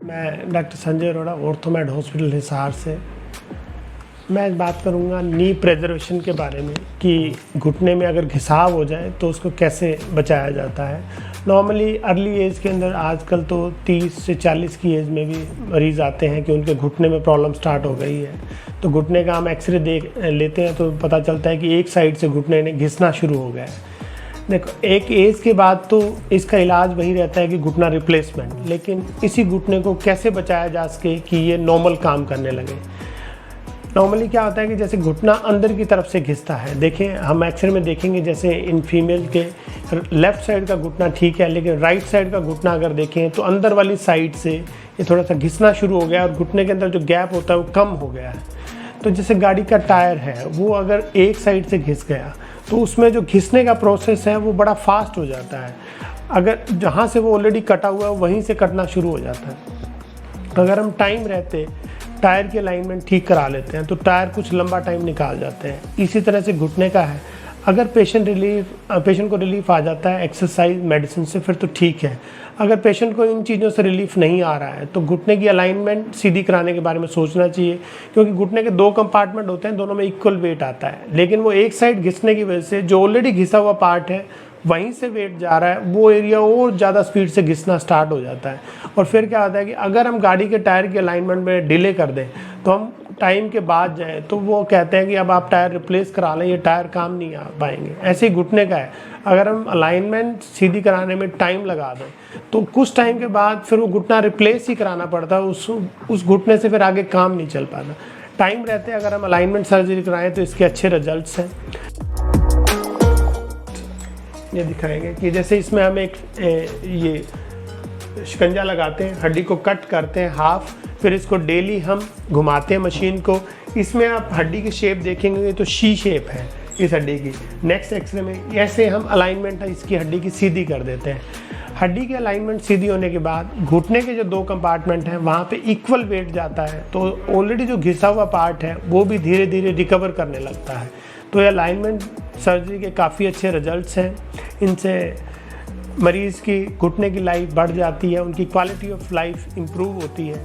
मैं doctor Sanjay Arora, Orthomed hospital Hisar से। मैं आज बात करूंगा नी प्रिजर्वेशन के बारे में कि घुटने में अगर घिसाव हो जाए तो उसको कैसे बचाया जाता है। नॉर्मली अर्ली एज के अंदर आजकल तो 30 से 40 की एज में भी मरीज़ आते हैं कि उनके घुटने में प्रॉब्लम स्टार्ट हो गई है। तो घुटने का हम एक्सरे देख लेते हैं तो पता चलता है कि एक साइड से घुटने ने घिसना शुरू हो गया है। देखो, एक एज के बाद तो इसका इलाज वही रहता है कि घुटना रिप्लेसमेंट, लेकिन इसी घुटने को कैसे बचाया जा सके कि ये नॉर्मल काम करने लगे। नॉर्मली क्या होता है कि जैसे घुटना अंदर की तरफ से घिसता है, देखें हम एक्सरे में देखेंगे जैसे इन फीमेल के लेफ़्ट साइड का घुटना ठीक है, लेकिन राइट साइड का घुटना अगर देखें तो अंदर वाली साइड से ये थोड़ा सा घिसना शुरू हो गया और घुटने के अंदर जो गैप होता है वो कम हो गया है। तो जैसे गाड़ी का टायर है वो अगर एक साइड से घिस गया तो उसमें जो घिसने का प्रोसेस है वो बड़ा फास्ट हो जाता है। अगर जहाँ से वो ऑलरेडी कटा हुआ है वहीं से कटना शुरू हो जाता है। अगर हम टाइम रहते टायर की अलाइनमेंट ठीक करा लेते हैं तो टायर कुछ लंबा टाइम निकाल जाते हैं। इसी तरह से घुटने का है, अगर पेशेंट को रिलीफ आ जाता है एक्सरसाइज मेडिसिन से फिर तो ठीक है। अगर पेशेंट को इन चीज़ों से रिलीफ नहीं आ रहा है तो घुटने की अलाइनमेंट सीधी कराने के बारे में सोचना चाहिए, क्योंकि घुटने के 2 कंपार्टमेंट होते हैं, दोनों में इक्वल वेट आता है, लेकिन वो एक साइड घिसने की वजह से जो ऑलरेडी घिसा हुआ पार्ट है वहीं से वेट जा रहा है, वो एरिया और ज़्यादा स्पीड से घिसना स्टार्ट हो जाता है। और फिर क्या होता है कि अगर हम गाड़ी के टायर की अलाइनमेंट में डिले कर दें तो हम टाइम के बाद जाएं तो वो कहते हैं कि अब आप टायर रिप्लेस करा लें, ये टायर काम नहीं आ पाएंगे। ऐसे ही घुटने का है, अगर हम अलाइनमेंट सीधी कराने में टाइम लगा दें तो कुछ टाइम के बाद फिर वो घुटना रिप्लेस ही कराना पड़ता है, उस घुटने से फिर आगे काम नहीं चल पाता। टाइम रहते अगर हम अलाइनमेंट सर्जरी कराएं तो इसके अच्छे रिजल्ट्स हैं। ये दिखाएंगे कि जैसे इसमें हम एक ये शिकंजा लगाते हैं, हड्डी को कट करते हैं हाफ, फिर इसको डेली हम घुमाते हैं मशीन को। इसमें आप हड्डी की शेप देखेंगे तो शी शेप है इस हड्डी की। नेक्स्ट एक्सरे में ऐसे हम अलाइनमेंट इसकी हड्डी की सीधी कर देते हैं। हड्डी की अलाइनमेंट सीधी होने के बाद घुटने के जो 2 कंपार्टमेंट हैं वहाँ पे इक्वल वेट जाता है, तो ऑलरेडी जो घिसा हुआ पार्ट है वो भी धीरे धीरे रिकवर करने लगता है। तो ये अलाइनमेंट सर्जरी के काफ़ी अच्छे रिजल्ट्स हैं। इनसे मरीज़ की घुटने की लाइफ बढ़ जाती है, उनकी क्वालिटी ऑफ लाइफ इम्प्रूव होती है।